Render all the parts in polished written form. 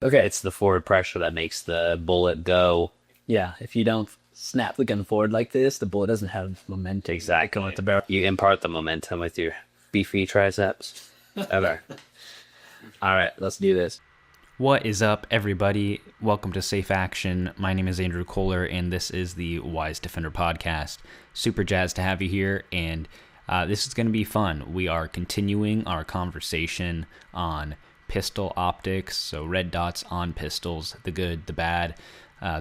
Okay. It's the forward pressure that makes the bullet go. Yeah. If you don't snap the gun forward like this, the bullet doesn't have momentum going at Exactly. the barrel. You impart the momentum with your beefy triceps. Okay. All right, let's do this. What is up, everybody? Welcome to Safe Action. My name is Andrew Kohler, and this is the Wise Defender podcast. Super jazzed to have you here, and this is going to be fun. We are continuing our conversation on pistol optics, so red dots on pistols, the good, the bad,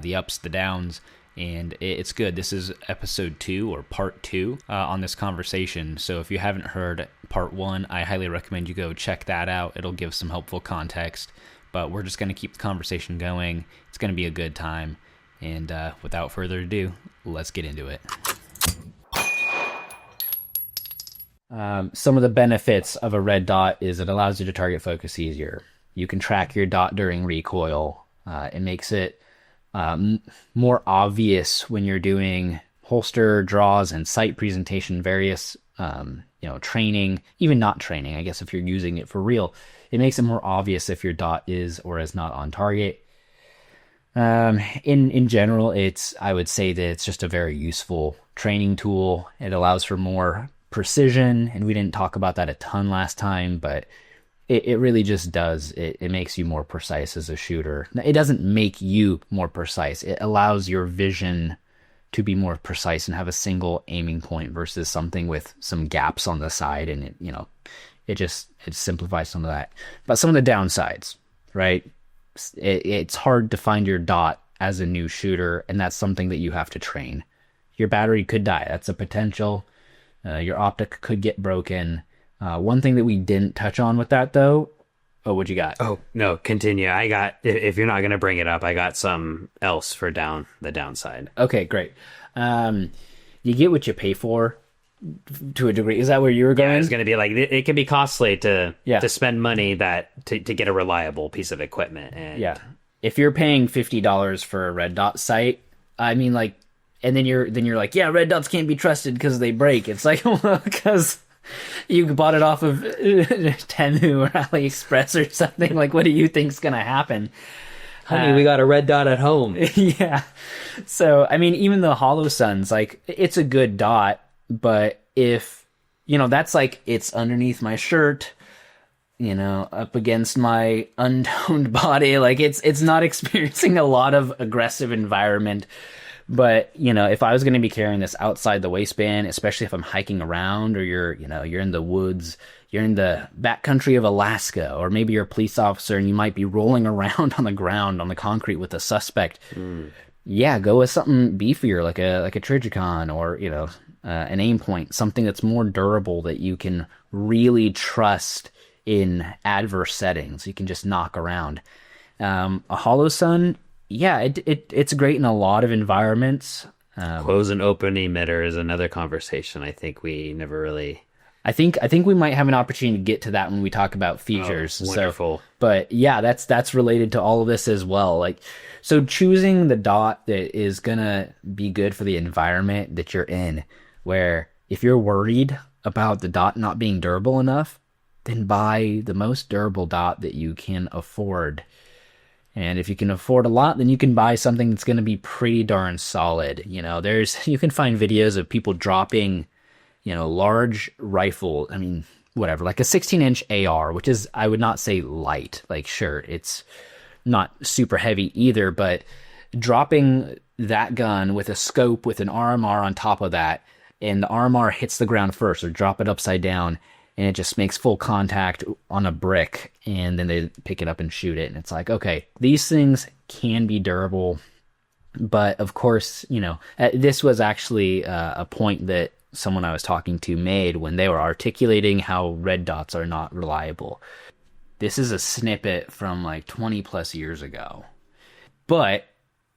the ups, the downs, and it's good. This is episode 2 or part 2 on this conversation. So if you haven't heard part 1, I highly recommend you go check that out. It'll give some helpful context. But we're just going to keep the conversation going. It's going to be a good time. And without further ado, let's get into it. Some of the benefits of a red dot is it allows you to target focus easier. You can track your dot during recoil. It makes it more obvious when you're doing holster draws and sight presentation, various training, even not training. I guess if you're using it for real, it makes it more obvious if your dot is or is not on target. In general, I would say that it's just a very useful training tool. It allows for more precision, and we didn't talk about that a ton last time, but it really just does. It makes you more precise as a shooter. It doesn't make you more precise. It allows your vision to be more precise and have a single aiming point versus something with some gaps on the side, and it simplifies some of that. But some of the downsides, right? It's hard to find your dot as a new shooter, and that's something that you have to train. Your battery could die. That's a potential. Your optic could get broken. One thing that we didn't touch on with that, though. Oh, what you got? Oh, no, continue. If you're not going to bring it up, I got some else for the downside. Okay, great. You get what you pay for to a degree. Is that where you were going? Yeah, it's going to be like, it can be costly to Yeah. spend money to get a reliable piece of equipment. And Yeah. If you're paying $50 for a red dot sight, I mean, like, and then you're like, yeah, red dots can't be trusted because they break. It's like, well, because you bought it off of Temu or AliExpress or something. Like, what do you think's gonna happen? honey, we got a red dot at home. Yeah. So, I mean, even the Holosuns, like, it's a good dot, but if, that's like, it's underneath my shirt, up against my untoned body, like, it's not experiencing a lot of aggressive environment. But, if I was going to be carrying this outside the waistband, especially if I'm hiking around or you're in the woods, you're in the backcountry of Alaska, or maybe you're a police officer and you might be rolling around on the ground, on the concrete with a suspect. Yeah, go with something beefier, like a Trijicon or, an aim point, something that's more durable that you can really trust in adverse settings. You can just knock around. A Holosun, yeah, it's great in a lot of environments. Close and open emitter is another conversation. I think we never really. I think we might have an opportunity to get to that when we talk about features. Wonderful. But yeah, that's related to all of this as well. Like, so choosing the dot that is gonna be good for the environment that you're in, where if you're worried about the dot not being durable enough, then buy the most durable dot that you can afford. And if you can afford a lot, then you can buy something that's going to be pretty darn solid. You can find videos of people dropping, large rifle. I mean, whatever, like a 16-inch AR, which is, I would not say light. Like, sure, it's not super heavy either, but dropping that gun with a scope with an RMR on top of that, and the RMR hits the ground first, or drop it upside down, and it just makes full contact on a brick, and then they pick it up and shoot it. And it's like, okay, these things can be durable, but of course, this was actually a point that someone I was talking to made when they were articulating how red dots are not reliable. This is a snippet from like 20 plus years ago, but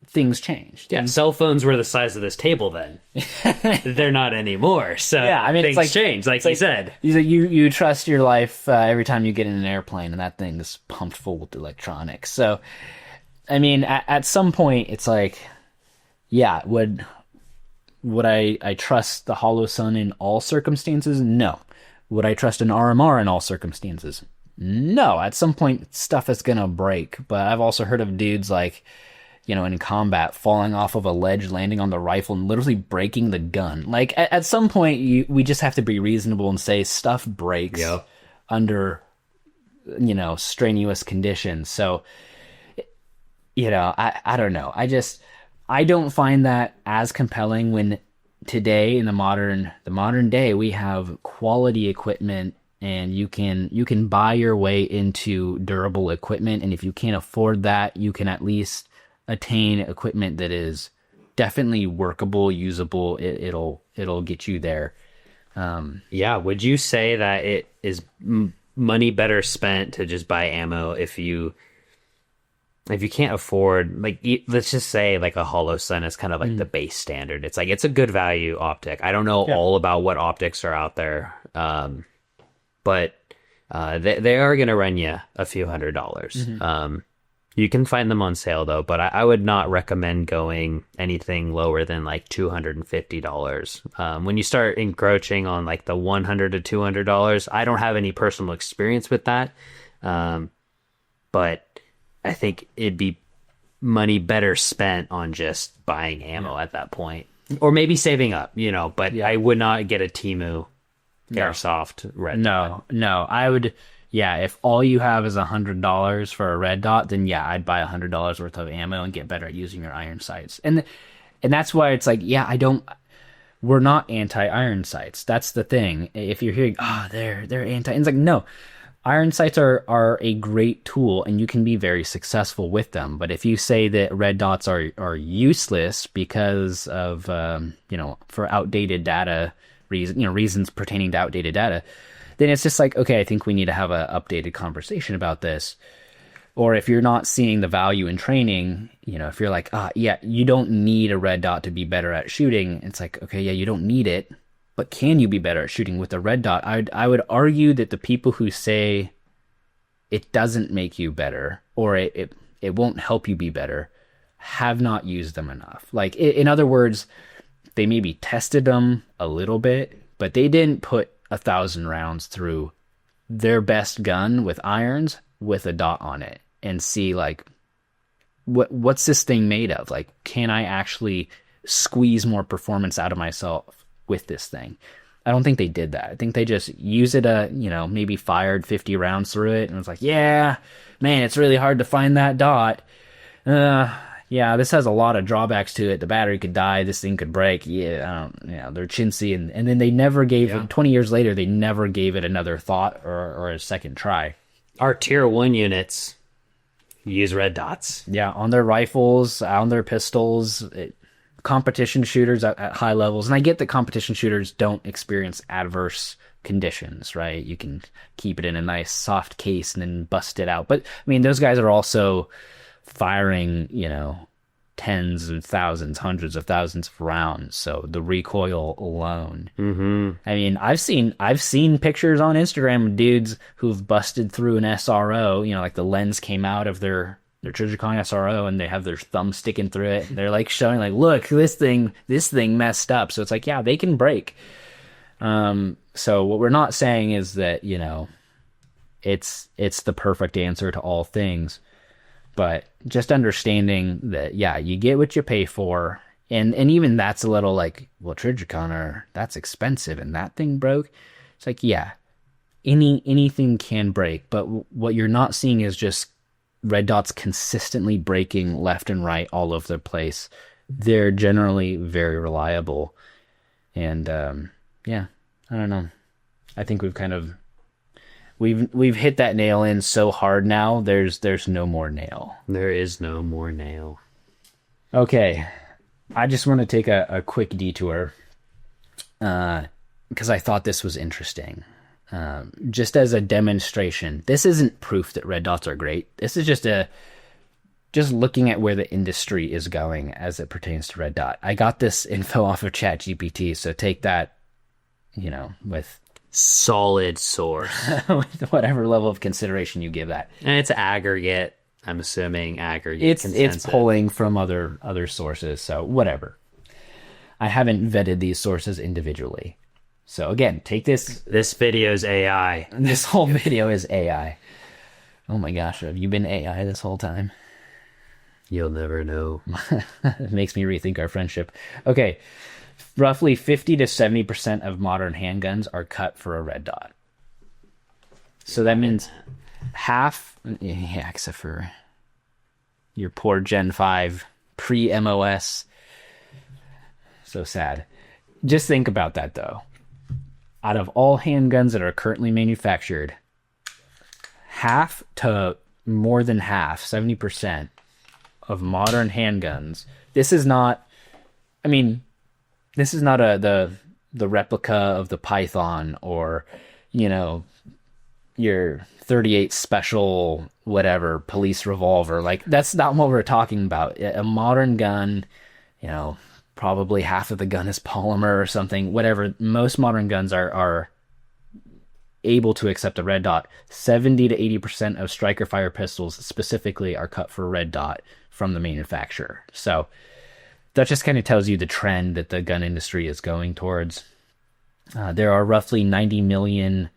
things changed. Yeah, cell phones were the size of this table then. They're not anymore. So yeah, I mean, things it's like, change, like you said. You trust your life every time you get in an airplane, and that thing is pumped full with electronics. So, I mean, at some point, it's like, yeah, would I trust the Holosun in all circumstances? No. Would I trust an RMR in all circumstances? No, at some point stuff is gonna break, but I've also heard of dudes like, in combat falling off of a ledge, landing on the rifle, and literally breaking the gun. Like at some point, we just have to be reasonable and say stuff breaks under, strenuous conditions. So, I don't know. I don't find that as compelling when today in the modern day we have quality equipment. And you can buy your way into durable equipment, and if you can't afford that, you can at least attain equipment that is definitely workable, usable. It'll get you there. Would you say that it is money better spent to just buy ammo if you can't afford, like, let's just say like a Holosun is kind of like the base standard. It's like it's a good value optic. I don't know all about what optics are out there. But they are going to run you a few $100s. You can find them on sale, though, but I would not recommend going anything lower than like $250. When you start encroaching on like the $100 to $200, I don't have any personal experience with that. But I think it'd be money better spent on just buying ammo at that point. Or maybe saving up, but I would not get a Temu airsoft red dot. No, I would. If all you have is $100 for a red dot, then I'd buy $100 worth of ammo and get better at using your iron sights. And that's why it's like, we're not anti-iron sights. That's the thing. If you're hearing, they're anti, it's like, no, iron sights are a great tool and you can be very successful with them. But if you say that red dots are useless because of, for outdated data, reasons pertaining to outdated data, then it's just like, okay, I think we need to have an updated conversation about this. Or if you're not seeing the value in training, if you're like, you don't need a red dot to be better at shooting, it's like, okay, you don't need it, but can you be better at shooting with a red dot? I would argue that the people who say it doesn't make you better or it won't help you be better have not used them enough. Like, in other words, they maybe tested them a little bit, but they didn't put 1,000 rounds through their best gun with irons with a dot on it and see like what's this thing made of? Like, can I actually squeeze more performance out of myself with this thing? I don't think they did that. I think they just used it, maybe fired 50 rounds through it and was like, yeah, man, it's really hard to find that dot. This has a lot of drawbacks to it. The battery could die. This thing could break. They're chintzy. And then they never gave it, 20 years later, they never gave it another thought or a second try. Our tier 1 units use red dots. Yeah, on their rifles, on their pistols, competition shooters at high levels. And I get that competition shooters don't experience adverse conditions, right? You can keep it in a nice soft case and then bust it out. But, I mean, those guys are also firing, tens of thousands, hundreds of thousands of rounds. So the recoil alone. I mean, I've seen pictures on Instagram of dudes who've busted through an SRO, like the lens came out of their Trijicon SRO and they have their thumb sticking through it. They're like showing like, look, this thing messed up. So it's like, they can break. So what we're not saying is that, it's the perfect answer to all things. But just understanding that, you get what you pay for. And even that's a little like, well, Trijicon, that's expensive and that thing broke. It's like, anything can break. But what you're not seeing is just red dots consistently breaking left and right all over the place. They're generally very reliable. And, I don't know. I think we've kind of... We've hit that nail in so hard now. There's no more nail. There is no more nail. Okay, I just want to take a quick detour because I thought this was interesting. Just as a demonstration, this isn't proof that red dots are great. This is just looking at where the industry is going as it pertains to red dot. I got this info off of ChatGPT, so take that, with solid source. With whatever level of consideration you give that. And it's aggregate. I'm assuming aggregate. It's pulling from other sources, so whatever. I haven't vetted these sources individually. So again, take this. This video's AI. This whole video is AI. Oh my gosh, have you been AI this whole time? You'll never know. It makes me rethink our friendship. Okay, roughly 50 to 70% of modern handguns are cut for a red dot. So that means half, yeah, except for your poor Gen 5 pre-MOS. So sad. Just think about that, though. Out of all handguns that are currently manufactured, half to more than half, 70% of modern handguns, this is not, I mean, this is not the replica of the Python or, you know, your 38 special whatever police revolver. Like, that's not what we're talking about. A modern gun, you know, probably half of the gun is polymer or something, whatever. Most modern guns are able to accept a red dot. 70 to 80% of striker fire pistols specifically are cut for a red dot from the manufacturer. So that just kind of tells you the trend that the gun industry is going towards. There are roughly $90 million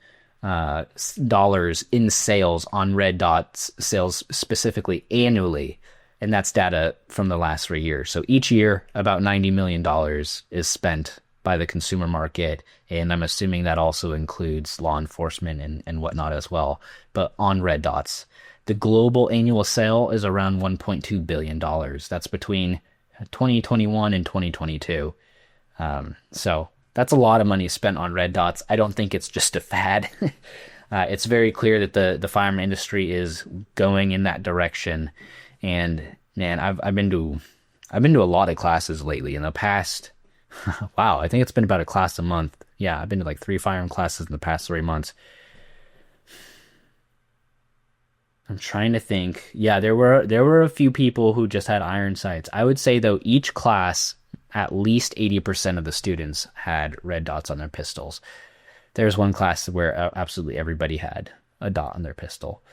dollars in sales on red dots sales specifically annually. And that's data from the last 3 years. So each year, about $90 million is spent by the consumer market. And I'm assuming that also includes law enforcement and whatnot as well. But on red dots, the global annual sale is around $1.2 billion. That's between 2021 and 2022. So that's a lot of money spent on red dots. I don't think it's just a fad. It's very clear that the firearm industry is going in that direction. And man, I've been to a lot of classes lately in the past. Wow, I think it's been about a class a month. Yeah, I've been to like 3 firearm classes in the past 3 months. I'm trying to think. Yeah, there were a few people who just had iron sights. I would say though each class, at least 80% of the students had red dots on their pistols. There's one class where absolutely everybody had a dot on their pistol.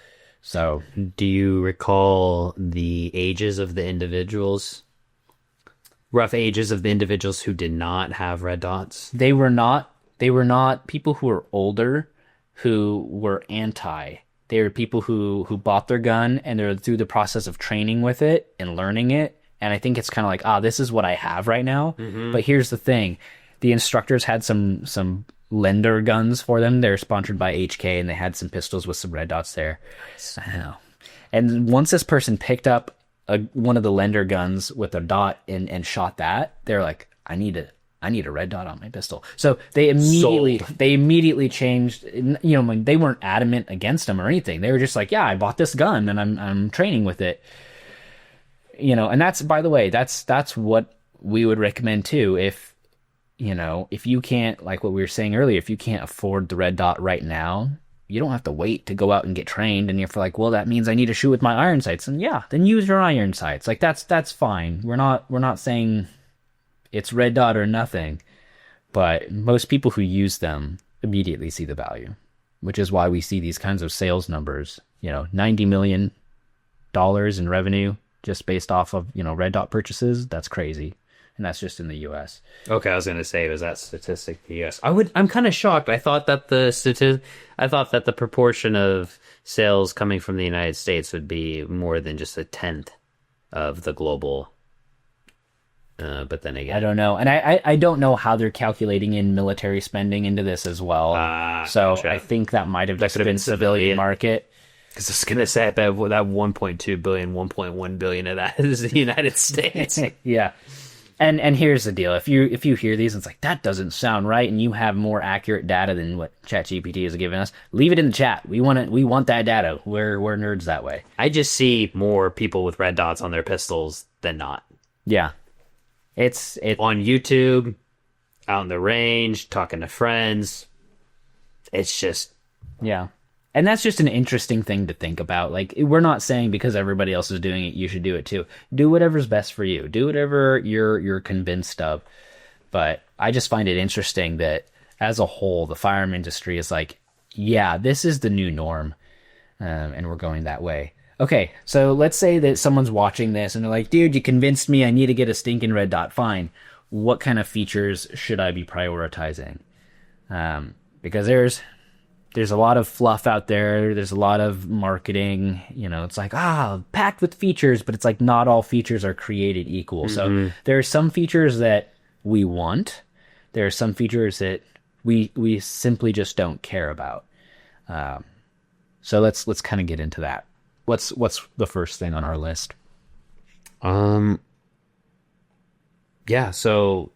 So, do you recall the ages of the individuals? Rough ages of the individuals who did not have red dots? They were not people who were older who were anti. They were people who bought their gun and they're through the process of training with it and learning it. And I think it's kind of like, this is what I have right now. Mm-hmm. But here's the thing. The instructors had some Lender guns for them. They're sponsored by HK, and they had some pistols with some red dots there. I know. And once this person picked up one of the Lender guns with a dot and shot that, they're like, I need a red dot on my pistol. So they immediately changed. You know, they weren't adamant against them or anything. They were just like, yeah, I bought this gun and I'm training with it. You know, and that's, by the way, that's what we would recommend too. If you can't, like what we were saying earlier, if you can't afford the red dot right now, you don't have to wait to go out and get trained. And you're like, well, that means I need to shoot with my iron sights. And yeah, then use your iron sights. Like that's fine. We're not saying it's red dot or nothing, but most people who use them immediately see the value, which is why we see these kinds of sales numbers, $90 million in revenue just based off of, red dot purchases. That's crazy. And that's just in the U.S. Okay, I was going to say, was that statistic the U.S.? I'm kind of shocked. I thought that the proportion of sales coming from the United States would be more than just a tenth of the global. But then again, I don't know, and I don't know how they're calculating in military spending into this as well. So gotcha. I think that might have just been civilian market. Because I was going to say that 1.2 billion, 1.1 billion of that is the United States. Yeah. And here's the deal. If you hear these and it's like, that doesn't sound right, and you have more accurate data than what ChatGPT has given us, leave it in the chat. We want that data. We're nerds that way. I just see more people with red dots on their pistols than not. Yeah. It's on YouTube, out in the range, talking to friends. It's just, yeah. And that's just an interesting thing to think about. Like, we're not saying because everybody else is doing it, you should do it too. Do whatever's best for you. Do whatever you're convinced of. But I just find it interesting that as a whole, the firearm industry is like, yeah, this is the new norm. And we're going that way. Okay, so let's say that someone's watching this and they're like, dude, you convinced me I need to get a stinking red dot. Fine. What kind of features should I be prioritizing? Because there's a lot of fluff out there. There's a lot of marketing. It's like, packed with features, but it's like not all features are created equal. So there are some features that we want. There are some features that we simply just don't care about. So let's kind of get into that. What's the first thing on our list? Yeah, so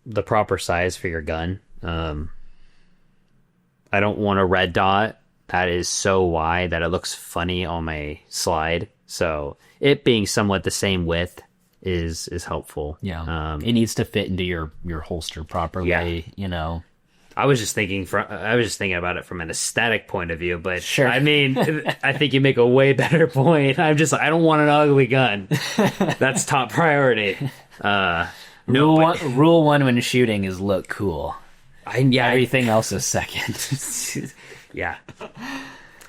the proper size for your gun. I don't want a red dot that is so wide that it looks funny on my slide. So it being somewhat the same width is helpful. Yeah. It needs to fit into your holster properly, Yeah. I was just thinking about it from an aesthetic point of view, but sure. I mean, I think you make a way better point. I'm just like, I don't want an ugly gun. That's top priority. Rule one when shooting is look cool. Everything else is second. Yeah.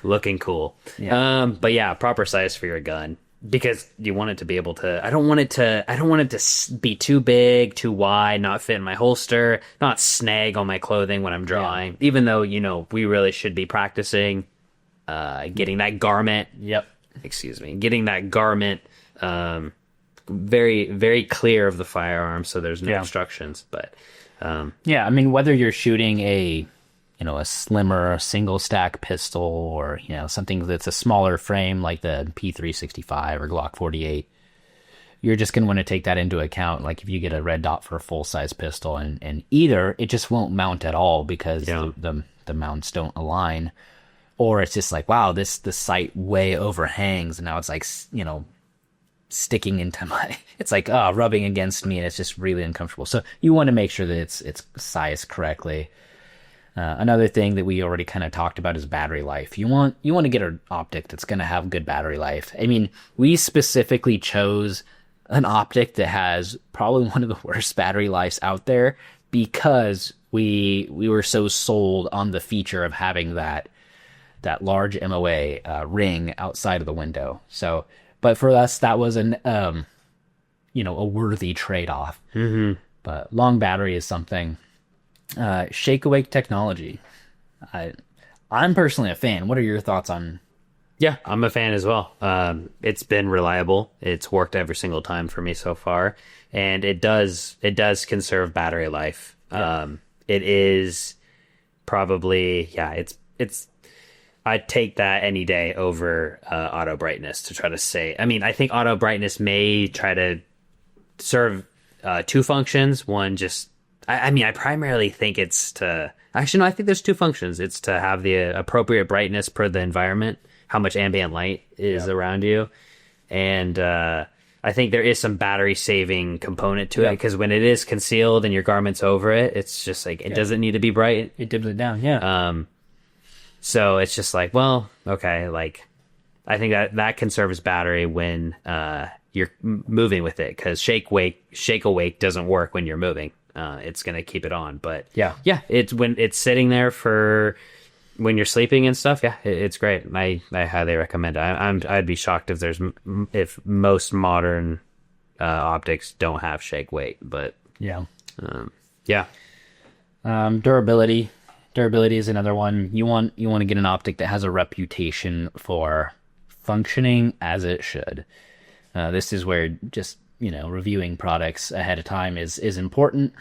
Looking cool. Yeah. But yeah, proper size for your gun. Because you want it to be able to, I don't want it to be too big, too wide, not fit in my holster, not snag on my clothing when I'm drawing. Yeah. Even though, we really should be practicing getting that garment. Yep. Getting that garment very, very clear of the firearm so there's no obstructions. But I mean, whether you're shooting a slimmer single stack pistol or, something that's a smaller frame like the P365 or Glock 48, you're just going to want to take that into account. Like if you get a red dot for a full size pistol and either it just won't mount at all because the mounts don't align, or it's just like, wow, the sight way overhangs and now it's like, sticking into it's like, rubbing against me and it's just really uncomfortable. So you want to make sure that it's sized correctly. Another thing that we already kind of talked about is battery life. You want to get an optic that's going to have good battery life. I mean, we specifically chose an optic that has probably one of the worst battery lives out there because we were so sold on the feature of having that large MOA ring outside of the window. So, but for us, that was a worthy trade-off. Mm-hmm. But long battery is something. Shake Awake technology. I'm personally a fan. What are your thoughts on? Yeah, I'm a fan as well. It's been reliable. It's worked every single time for me so far, and it does conserve battery life. Yeah. It is probably it's. I'd take that any day over auto brightness to try to say. I mean, I think auto brightness may try to serve two functions. One, just I primarily think it's to... Actually, no, I think there's two functions. It's to have the appropriate brightness per the environment, how much ambient light is around you. And I think there is some battery-saving component to it, because when it is concealed and your garment's over it, it's just like, it doesn't need to be bright. It dims it down, So it's just like, well, okay, like, I think that conserves battery when you're moving with it, because Shake Awake doesn't work when you're moving. It's going to keep it on, but it's when it's sitting there for when you're sleeping and stuff. Yeah, it's great. I highly recommend it. I'd be shocked if most modern optics don't have Shake Awake, but durability is another one. You want to get an optic that has a reputation for functioning as it should. This is where just reviewing products ahead of time is important.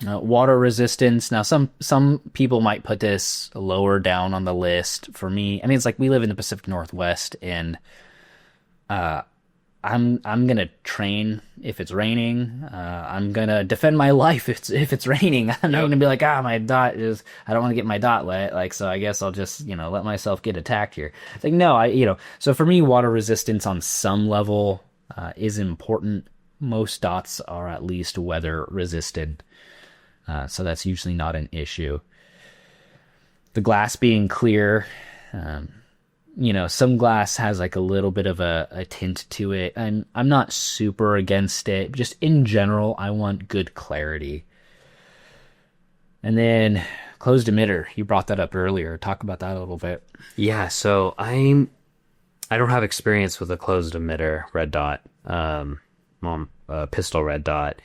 Water resistance. Now, some people might put this lower down on the list. For me, I mean, it's like we live in the Pacific Northwest, and I'm gonna train if it's raining. I'm gonna defend my life if it's raining. I'm not gonna be like, my dot is. I don't want to get my dot wet. Like, so I guess I'll just let myself get attacked here. It's like, no, So for me, water resistance on some level is important. Most dots are at least weather resistant, so that's usually not an issue. The glass being clear, some glass has like a little bit of a tint to it, and I'm not super against it. Just in general, I want good clarity. And then closed emitter, you brought that up earlier. Talk about that a little bit. Yeah, so I don't have experience with a closed emitter red dot, pistol red dot.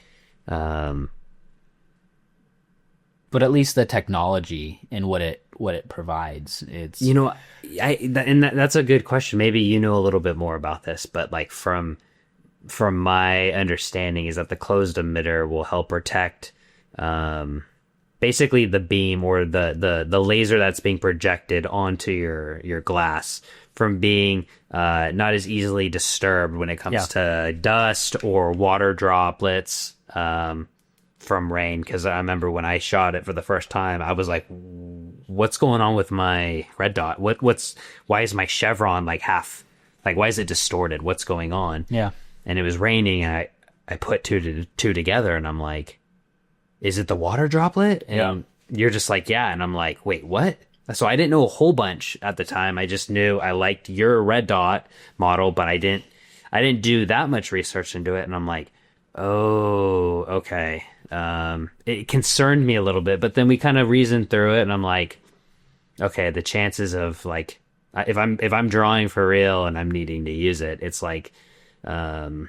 but at least the technology and what it provides, it's that's a good question. Maybe you know a little bit more about this, but like from my understanding is that the closed emitter will help protect basically the beam or the laser that's being projected onto your glass from being not as easily disturbed when it comes to dust or water droplets from rain. Because I remember when I shot it for the first time, I was like, what's going on with my red dot? Why is my chevron like half, like why is it distorted? What's going on? Yeah. And it was raining, and I put two together, and I'm like, is it the water droplet? And you're just like, yeah. And I'm like, wait, what? So I didn't know a whole bunch at the time. I just knew I liked your red dot model, but I didn't do that much research into it. And I'm like, oh, okay. It concerned me a little bit, but then we kind of reasoned through it, and I'm like, okay, the chances of like, if I'm drawing for real and I'm needing to use it, it's like, yeah,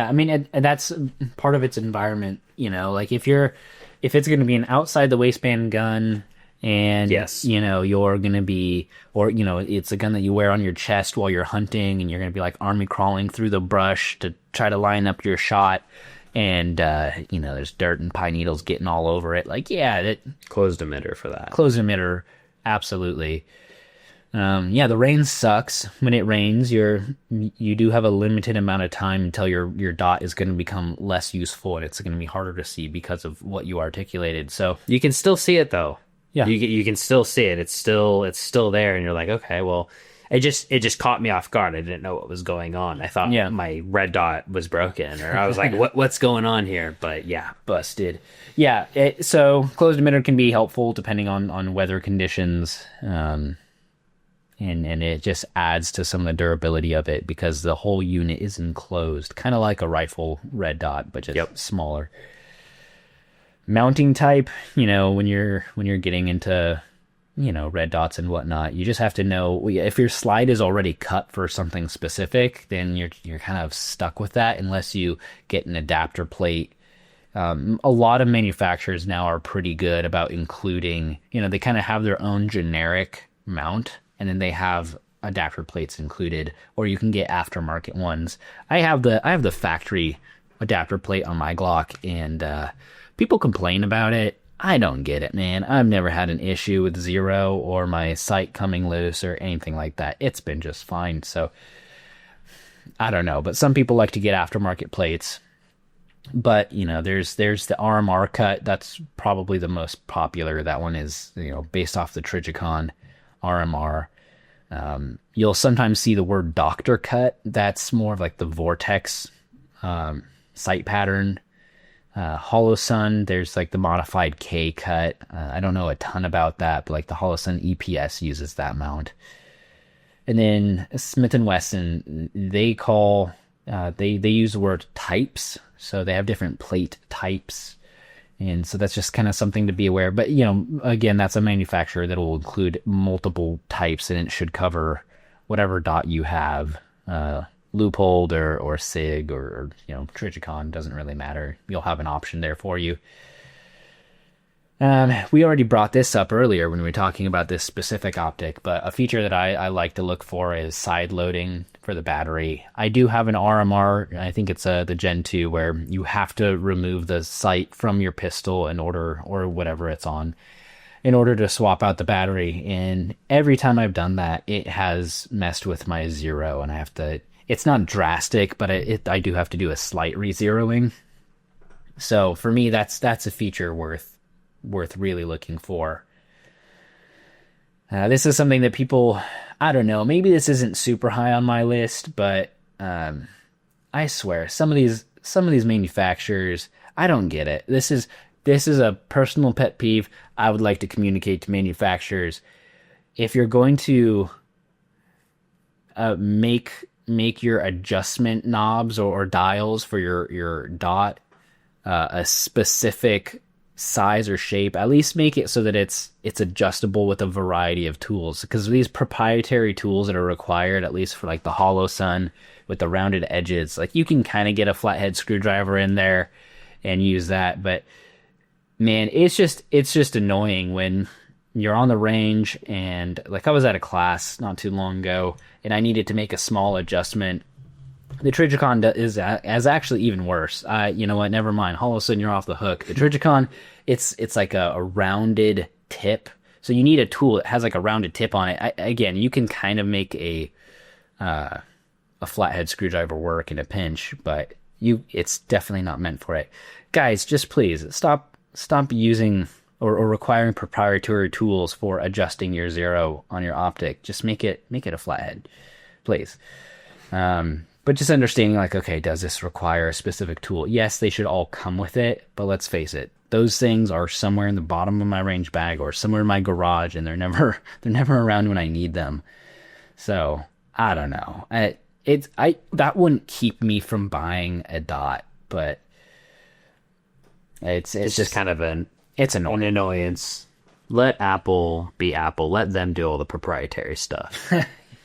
I mean, that's part of its environment, like if it's going to be an outside the waistband gun, and you're going to be, or it's a gun that you wear on your chest while you're hunting, and you're going to be like army crawling through the brush to try to line up your shot, and there's dirt and pine needles getting all over it. Like, yeah, closed emitter for that. Closed emitter, absolutely. The rain sucks. When it rains, you do have a limited amount of time until your dot is going to become less useful, and it's going to be harder to see because of what you articulated. So you can still see it though. Yeah, you can still see it. It's still there, and you're like, okay, well, it just caught me off guard. I didn't know what was going on. I thought my red dot was broken, or I was like, what's going on here? But yeah, busted. Yeah, so closed emitter can be helpful depending on weather conditions. And it just adds to some of the durability of it because the whole unit is enclosed, kind of like a rifle red dot, but just smaller. Mounting type, when you're getting into, red dots and whatnot, you just have to know if your slide is already cut for something specific, then you're kind of stuck with that unless you get an adapter plate. A lot of manufacturers now are pretty good about including, they kind of have their own generic mount, and then they have adapter plates included, or you can get aftermarket ones. I have the factory adapter plate on my Glock, and people complain about it. I don't get it, man. I've never had an issue with Zero or my sight coming loose or anything like that. It's been just fine. So I don't know, but some people like to get aftermarket plates. But there's the RMR cut. That's probably the most popular. That one is based off the Trijicon RMR. You'll sometimes see the word doctor cut. That's more of like the Vortex sight pattern. Holosun, there's like the modified K cut. I don't know a ton about that, but like the Holosun EPS uses that mount. And then Smith & Wesson, they call they use the word types, so they have different plate types. And so that's just kind of something to be aware. But, again, that's a manufacturer that will include multiple types, and it should cover whatever dot you have. Leupold or SIG or Trijicon, doesn't really matter. You'll have an option there for you. We already brought this up earlier when we were talking about this specific optic, but a feature that I like to look for is side loading for the battery. I do have an RMR, I think it's the Gen 2, where you have to remove the sight from your pistol or whatever it's on, in order to swap out the battery. And every time I've done that, it has messed with my Zero, and I have to, it's not drastic, but I do have to do a slight re-zeroing. So for me, that's a feature worth really looking for. This is something that people, I don't know, maybe this isn't super high on my list, but I swear some of these manufacturers, I don't get it. This is a personal pet peeve. I would like to communicate to manufacturers: if you're going to make your adjustment knobs or dials for your dot a specific size or shape, at least make it so that it's adjustable with a variety of tools, because these proprietary tools that are required, at least for like the Holosun with the rounded edges, like you can kind of get a flathead screwdriver in there and use that, but man, it's just annoying when you're on the range and like I was at a class not too long ago and I needed to make a small adjustment. The Trijicon is actually even worse. You know what? Never mind. Holosun, you're off the hook. The Trijicon, it's like a rounded tip. So you need a tool that has like a rounded tip on it. Again, you can kind of make a flathead screwdriver work in a pinch, but it's definitely not meant for it. Guys, just please stop using or requiring proprietary tools for adjusting your zero on your optic. Just make it a flathead, please. But just understanding like, okay, does this require a specific tool? Yes, they should all come with it, but let's face it, those things are somewhere in the bottom of my range bag or somewhere in my garage, and they're never around when I need them. So I don't know. That wouldn't keep me from buying a dot, but it's just kind of an annoyance. Let Apple be Apple. Let them do all the proprietary stuff.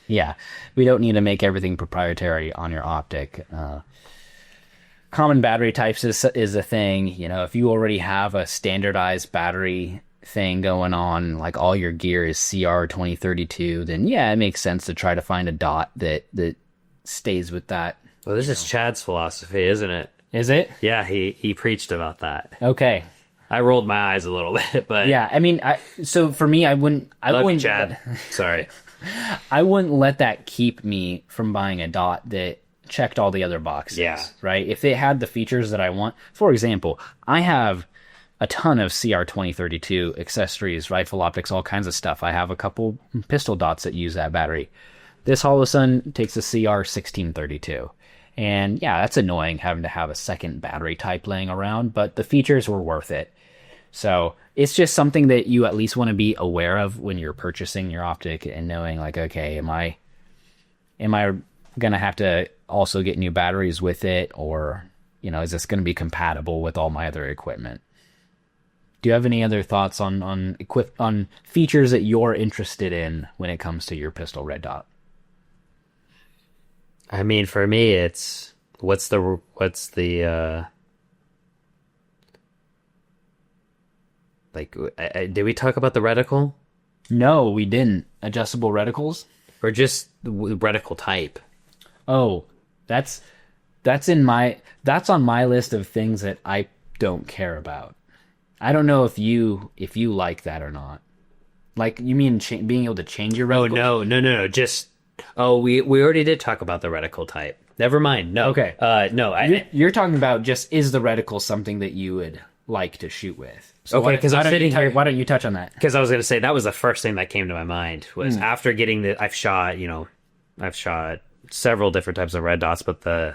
Yeah, we don't need to make everything proprietary on your optic. Common battery types is a thing. You know, if you already have a standardized battery thing going on, like all your gear is CR2032, then yeah, it makes sense to try to find a dot that stays with that. Well, this is Chad's philosophy, isn't it? Is it? Yeah, he preached about that. Okay. I rolled my eyes a little bit, but yeah, I mean, so for me, I wouldn't, Chad. Sorry. I wouldn't let that keep me from buying a dot that checked all the other boxes. Yeah. Right? If it had the features that I want. For example, I have a ton of CR2032 accessories, rifle optics, all kinds of stuff. I have a couple pistol dots that use that battery. This Holosun takes a CR1632. And yeah, that's annoying having to have a second battery type laying around, but the features were worth it. So it's just something that you at least want to be aware of when you're purchasing your optic and knowing like, okay, am I going to have to also get new batteries with it? Or, you know, is this going to be compatible with all my other equipment? Do you have any other thoughts on features that you're interested in when it comes to your pistol red dot? I mean, for me, it's what's the did we talk about the reticle? No, we didn't. Adjustable reticles? Or just the reticle type? Oh, that's on my list of things that I don't care about. I don't know if you like that or not. Like, you mean being able to change your reticle? Oh, no. Just, we already did talk about the reticle type. Never mind. No. Okay. No. You're talking about just, is the reticle something that you would like to shoot with? So okay, because I'm sitting here. Why don't you touch on that? Because I was going to say that was the first thing that came to my mind was after getting I've shot several different types of red dots, but the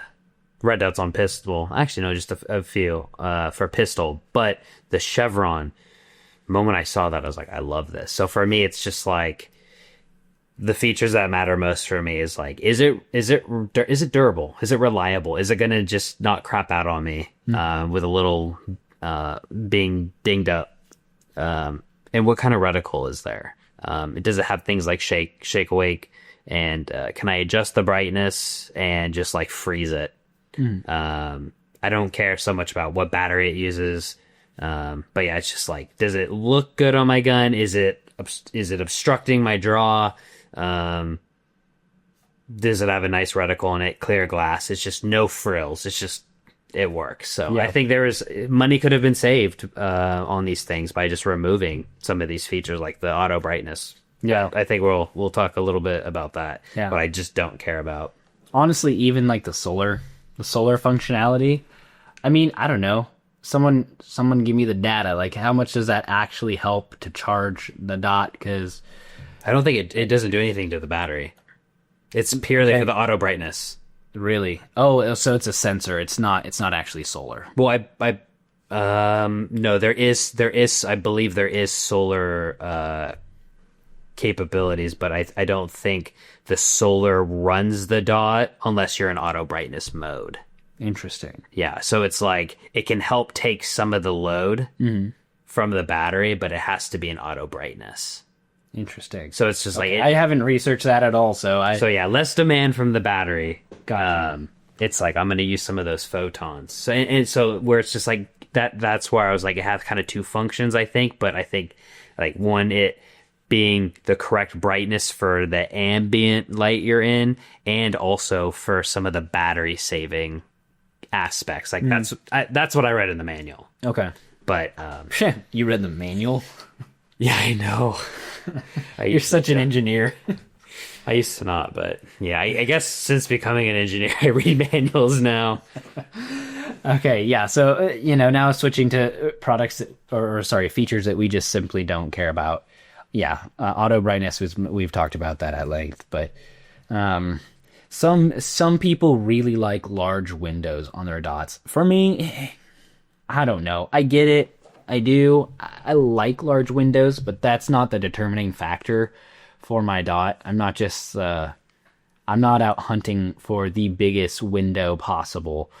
red dots on pistol, actually no, just a few for pistol, but the chevron. The moment I saw that, I was like, I love this. So for me, it's just like the features that matter most for me is like, is it durable? Is it reliable? Is it going to just not crap out on me with a little being dinged up? And what kind of reticle is there? Does it have things like shake awake? And can I adjust the brightness and just like freeze it? I don't care so much about what battery it uses. But yeah, it's just like, does it look good on my gun? Is it obstructing my draw? Does it have a nice reticle on it? Clear glass. It's just no frills. It's just, it works. So yeah. I think money could have been saved on these things by just removing some of these features like the auto brightness. Yeah, I think we'll talk a little bit about that. Yeah, but I just don't care about. Honestly, even like the solar functionality. I mean, I don't know. Someone give me the data. Like, how much does that actually help to charge the dot? Because I don't think it doesn't do anything to the battery. It's purely for the auto brightness. Really? Oh, so it's a sensor. It's not actually solar. Well, no, there is. I believe there is solar capabilities, but I don't think the solar runs the dot unless you're in auto brightness mode. Interesting. Yeah, so it's like it can help take some of the load from the battery, but it has to be in auto brightness. Interesting. So it's just like I haven't researched that at all. So yeah, less demand from the battery. It's like I'm going to use some of those photons. So and so where it's just like that's where I was like, it has kind of two functions, I think. But I think like one, it being the correct brightness for the ambient light you're in, and also for some of the battery saving aspects. Like that's what I read in the manual. Okay. But You read the manual? yeah, I know. You're such an engineer. I used to not, but yeah, I guess since becoming an engineer, I read manuals now. Okay, yeah. So, now switching to products features that we just simply don't care about. Yeah, auto brightness, we've talked about that at length, but some people really like large windows on their dots. For me, I don't know. I get it. I do. I like large windows, but that's not the determining factor for my dot. I'm not out hunting for the biggest window possible.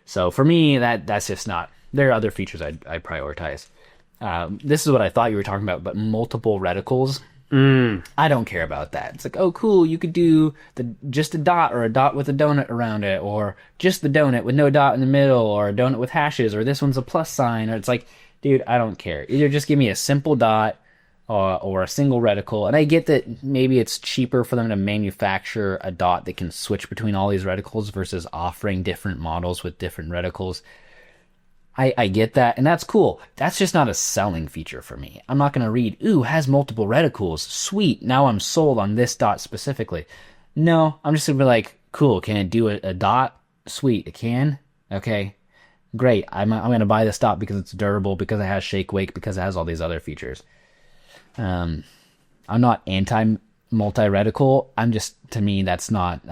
So for me, that's just not. There are other features I prioritize. This is what I thought you were talking about, but multiple reticles. I don't care about that. It's like, oh, cool, you could do just a dot, or a dot with a donut around it, or just the donut with no dot in the middle, or a donut with hashes, or this one's a plus sign. Or it's like, dude, I don't care. Either just give me a simple dot or a single reticle. And I get that maybe it's cheaper for them to manufacture a dot that can switch between all these reticles versus offering different models with different reticles. I get that, and that's cool. That's just not a selling feature for me. I'm not going to read, ooh, has multiple reticles. Sweet, now I'm sold on this dot specifically. No, I'm just going to be like, cool, can it do a dot? Sweet, it can? Okay, great. I'm going to buy this dot because it's durable, because it has shake wake, because it has all these other features. I'm not anti-multi-reticle. To me, that's not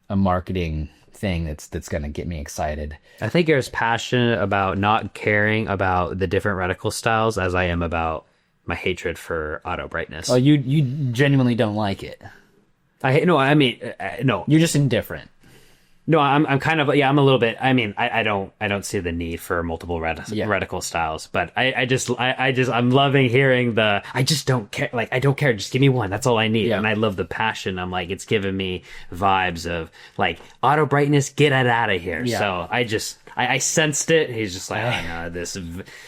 a marketing thing that's going to get me excited. I think you're as passionate about not caring about the different reticle styles as I am about my hatred for auto brightness. Oh, you genuinely don't like it. No. You're just indifferent. No, I'm kind of, yeah, I'm a little bit, I don't see the need for multiple reticle styles, but I'm loving hearing I just don't care. Like, I don't care. Just give me one. That's all I need. Yeah. And I love the passion. I'm like, it's giving me vibes of like auto brightness, get it out of here. Yeah. So I sensed it. He's just like, oh no, this.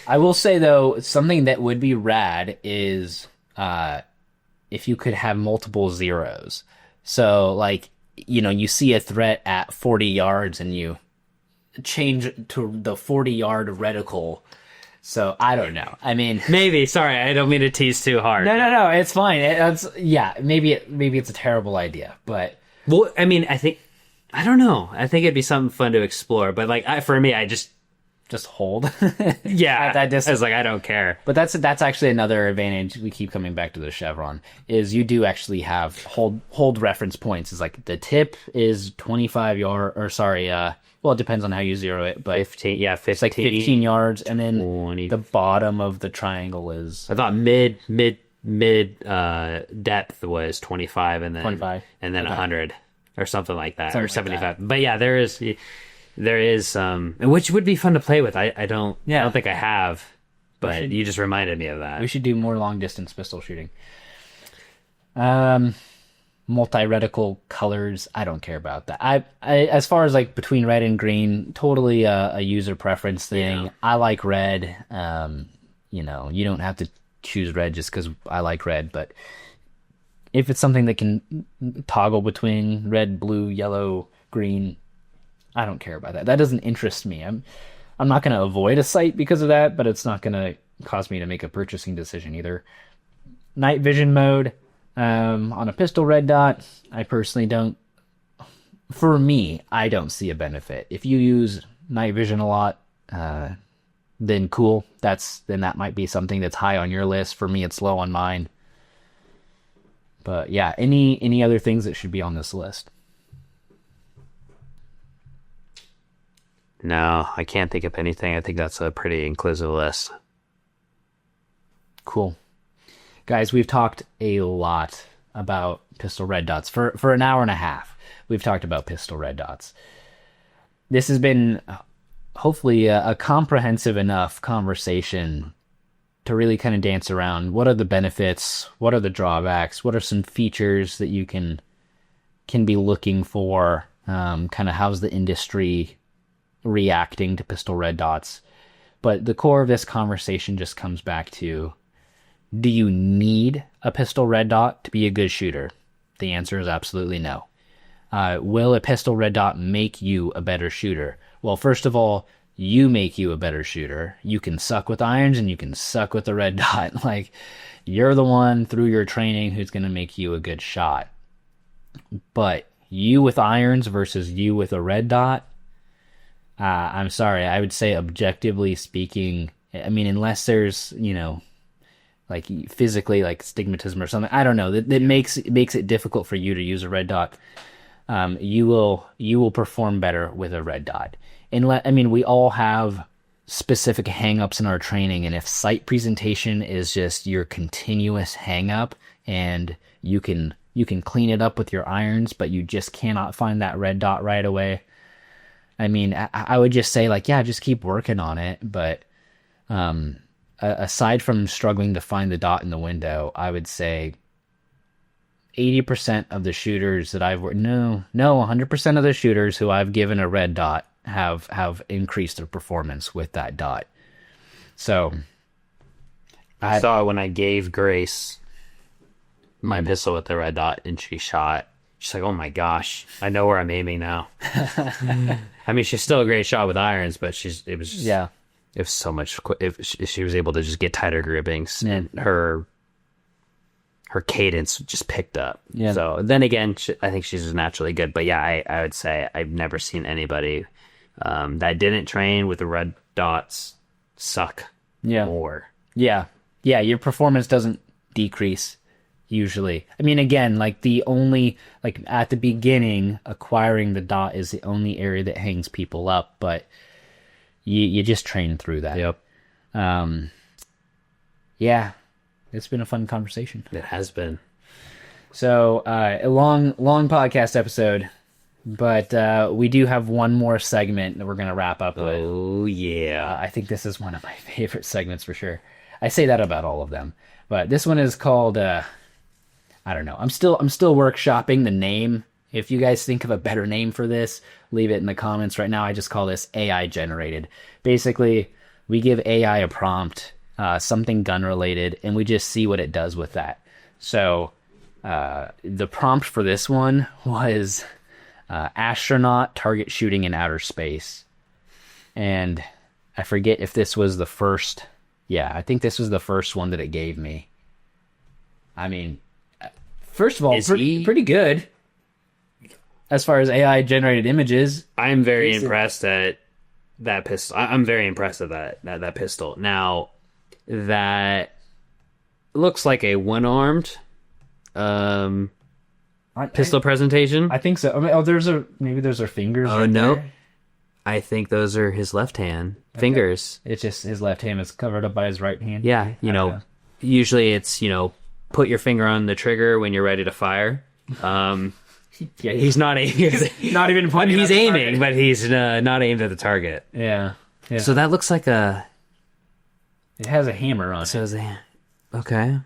I will say though, something that would be rad is, if you could have multiple zeros. So like, you see a threat at 40 yards and you change to the 40-yard reticle. So I don't know. Maybe. Sorry, I don't mean to tease too hard. No, it's fine. Maybe it's a terrible idea, but well, I don't know. I think it'd be something fun to explore. But like, for me, I just hold. Yeah, I was like, I don't care. But that's actually another advantage. We keep coming back to the chevron. Is you do actually have hold reference points. Is like the tip is 25 yard, or sorry, well, it depends on how you zero it, but 15. Yeah, 15. It's like 15 yards, and then 20. The bottom of the triangle is. I thought mid depth was 25, and then 25, and then 100 or something like that, or 75. Like that. But yeah, there is which would be fun to play with. I don't think I have, but you just reminded me of that. We should do more long distance pistol shooting. Multi-reticle colors, I don't care about that. I as far as like between red and green, totally a user preference thing. Yeah. I like red. You don't have to choose red just because I like red, but if it's something that can toggle between red, blue, yellow, green, I don't care about that. That doesn't interest me. I'm not going to avoid a site because of that, but it's not going to cause me to make a purchasing decision either. Night vision mode on a pistol red dot, I personally don't. For me, I don't see a benefit. If you use night vision a lot, then cool. Then that might be something that's high on your list. For me, it's low on mine. But yeah, any other things that should be on this list? No, I can't think of anything. I think that's a pretty inclusive list. Cool. Guys, we've talked a lot about pistol red dots. For an hour and a half, we've talked about pistol red dots. This has been hopefully a comprehensive enough conversation to really kind of dance around what are the benefits, what are the drawbacks, what are some features that you can be looking for, kind of how's the industry reacting to pistol red dots. But the core of this conversation just comes back to, do you need a pistol red dot to be a good shooter? The answer is absolutely no. Will a pistol red dot make you a better shooter? Well, first of all, you make you a better shooter. You can suck with irons and you can suck with the red dot. Like, you're the one through your training who's going to make you a good shot. But you with irons versus you with a red dot, I'm sorry, I would say objectively speaking, I mean, unless there's, like physically like stigmatism or something, I don't know, that makes it difficult for you to use a red dot. You will perform better with a red dot. And we all have specific hang-ups in our training, and if sight presentation is just your continuous hang-up and you can clean it up with your irons, but you just cannot find that red dot right away, I mean, I would just say, like, yeah, just keep working on it. But aside from struggling to find the dot in the window, I would say 80% of the shooters that I've worked, 100% of the shooters who I've given a red dot have increased their performance with that dot. So I saw it when I gave Grace my pistol with the red dot and she shot. She's like, oh my gosh, I know where I'm aiming now. I mean, she's still a great shot with irons, but it was so much. If she was able to just get tighter grippings, and her cadence just picked up. Yeah. So then again, I think she's naturally good. But yeah, I would say I've never seen anybody that didn't train with the red dots suck more. Yeah. Your performance doesn't decrease usually. I mean, again, like the only, like at the beginning, acquiring the dot is the only area that hangs people up, but you just train through that. Yep. Yeah, it's been a fun conversation. It has been. So a long podcast episode, but we do have one more segment that we're going to wrap up with. Oh yeah. I think this is one of my favorite segments for sure. I say that about all of them, but this one is called, I don't know. I'm still workshopping the name. If you guys think of a better name for this, leave it in the comments. Right now, I just call this AI generated. Basically, we give AI a prompt, something gun related, and we just see what it does with that. So the prompt for this one was astronaut target shooting in outer space. And I forget if this was the first. Yeah, I think this was the first one that it gave me. I mean, first of all, pretty good as far as AI generated images. I'm very impressed at that pistol. I'm very impressed at that pistol. Now, that looks like a one-armed pistol presentation. I think so. I mean, maybe those are fingers. Oh, right no. there. I think those are his left hand fingers. It's just his left hand is covered up by his right hand. Yeah, usually it's, put your finger on the trigger when you're ready to fire. Yeah, he's not aiming. Not even pointing. He's aiming, but he's not aimed at the target. Yeah. So that looks like a. It has a hammer on it. So okay.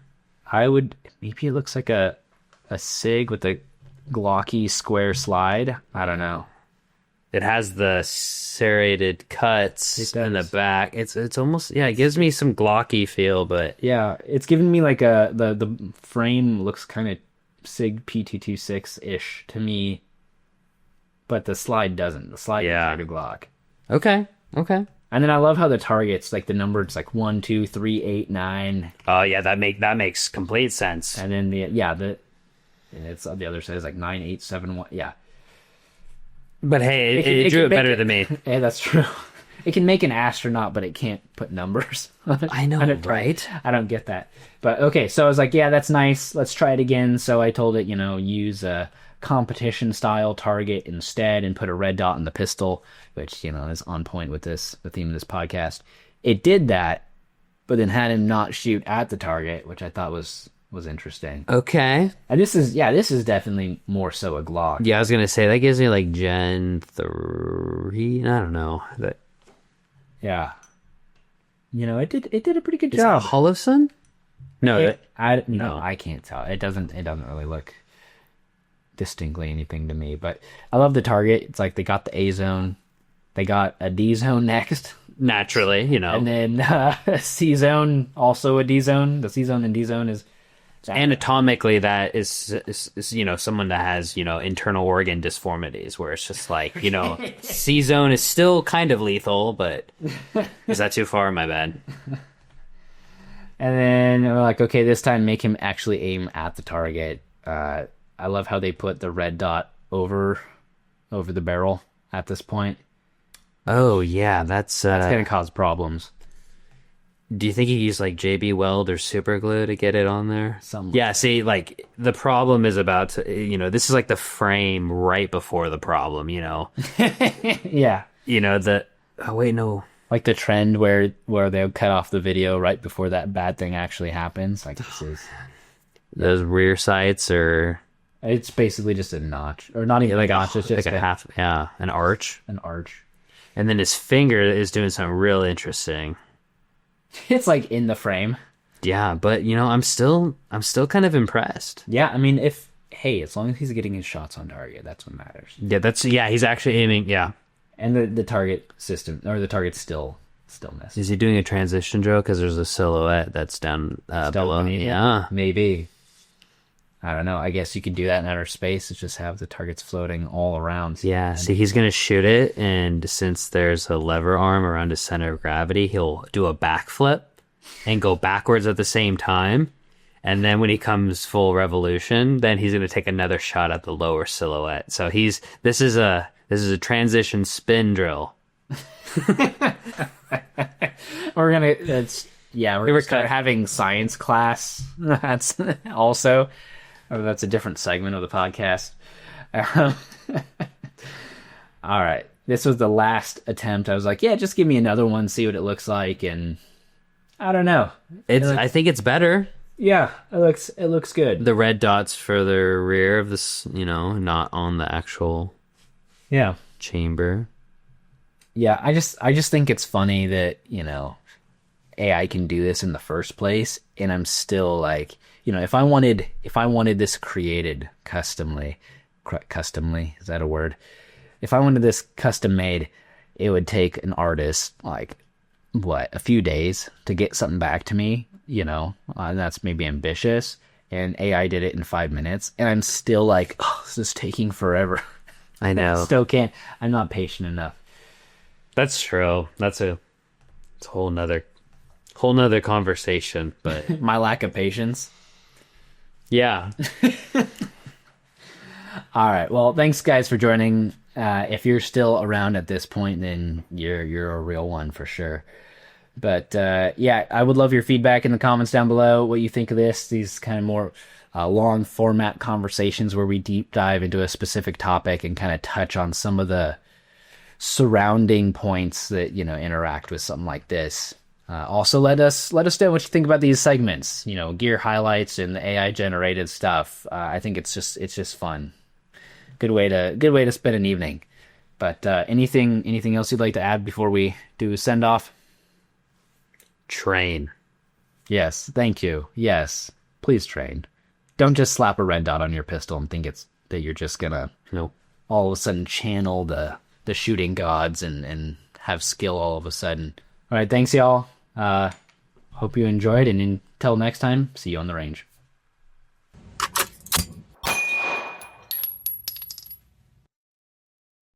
Maybe it looks like a SIG with a glocky square slide. I don't know. It has the serrated cuts in the back. It's almost, it gives me some glocky feel, but yeah, it's giving me like the frame looks kind of SIG P226-ish to me, but the slide doesn't. The slide is kind of Glock. Okay. And then I love how the target's like the number, it's like 1, 2, 3, 8, 9. Oh yeah, that makes complete sense. And then it's on the other side is like 9, 8, 7, 1. Yeah. But hey, it drew it better than me. Yeah, that's true. It can make an astronaut, but it can't put numbers on it. I know, right? I don't get that. But okay, so I was like, yeah, that's nice. Let's try it again. So I told it, use a competition style target instead and put a red dot in the pistol, which, is on point with the theme of this podcast. It did that, but then had him not shoot at the target, which I thought was interesting. Okay. And this is definitely more so a Glock. Yeah, I was gonna say that gives me like Gen 3. I don't know. Yeah. It did a pretty good Is job. it Holosun? No, I can't tell. It doesn't really look distinctly anything to me, but I love the target. It's like they got the A zone, they got a D zone next. naturally, you know. And then C zone, also a D zone. The C zone and D zone is Anatomically, that is you know, someone that has, you know, internal organ disformities, where it's just like, you know, C zone is still kind of lethal, but is that too far? My bad. And then we're like, okay, this time make him actually aim at the target. I love how they put the red dot over the barrel at this point. Oh yeah, that's Gonna cause problems. do you think he used like JB Weld or super glue to get it on there? Some Yeah, see, like the problem is about to, you know, this is like the frame right before the problem, you know. yeah, You know, the oh wait, no. like the trend where they'll cut off the video right before that bad thing actually happens. Like this is, Those rear sights or it's basically just a notch, or not even like a notch. It's just like a half, yeah, an arch. an arch. And then his finger is doing something real interesting. It's like in the frame. Yeah, but you know, I'm still kind of impressed. Yeah, I mean, as long as he's getting his shots on target, that's what matters. Yeah, he's actually aiming, yeah. And the target system, or the target's still missed. Is he doing a transition drill? Because there's a silhouette that's down below. beneath it? Yeah. Maybe. I don't know. I guess you could do that in outer space. It's just have the targets floating all around. Yeah, see, he's going to shoot it, and since there's a lever arm around his center of gravity, he'll do a backflip and go backwards at the same time. And then when he comes full revolution, then he's going to take another shot at the lower silhouette. So this is a transition spin drill. We're gonna start having science class. That's also, that's a different segment of the podcast. All right, this was the last attempt. I was like, yeah, just give me another one, see what it looks like, and I don't know. I think it's better. Yeah, it looks good. The red dots further rear of this, you know, not on the actual Yeah. chamber. Yeah, I just think it's funny that, you know, AI can do this in the first place, and I'm still like, you know, if I wanted this created customly, is that a word? If I wanted this custom made, it would take an artist like a few days to get something back to me, you know, and that's maybe ambitious. And AI did it in 5 minutes, and I'm still like, oh, this is taking forever. I know. Still can't. I'm not patient enough. That's true. It's a whole nother conversation, but My lack of patience. yeah. All right. Well, thanks guys for joining. If you're still around at this point, then you're a real one for sure. But yeah, I would love your feedback in the comments down below. What you think of this? These kind of more long format conversations where we deep dive into a specific topic and kind of touch on some of the surrounding points that, you know, interact with something like this. Also, let us know what you think about these segments. You know, gear highlights and the AI generated stuff. I think it's just fun. Good way to spend an evening. But anything else you'd like to add before we do send off? Train. Yes, thank you. Yes, please train. Don't just slap a red dot on your pistol and think that you're just gonna Nope. all of a sudden channel the shooting gods and have skill all of a sudden. All right, thanks y'all. Hope you enjoyed, and until next time, see you on the range.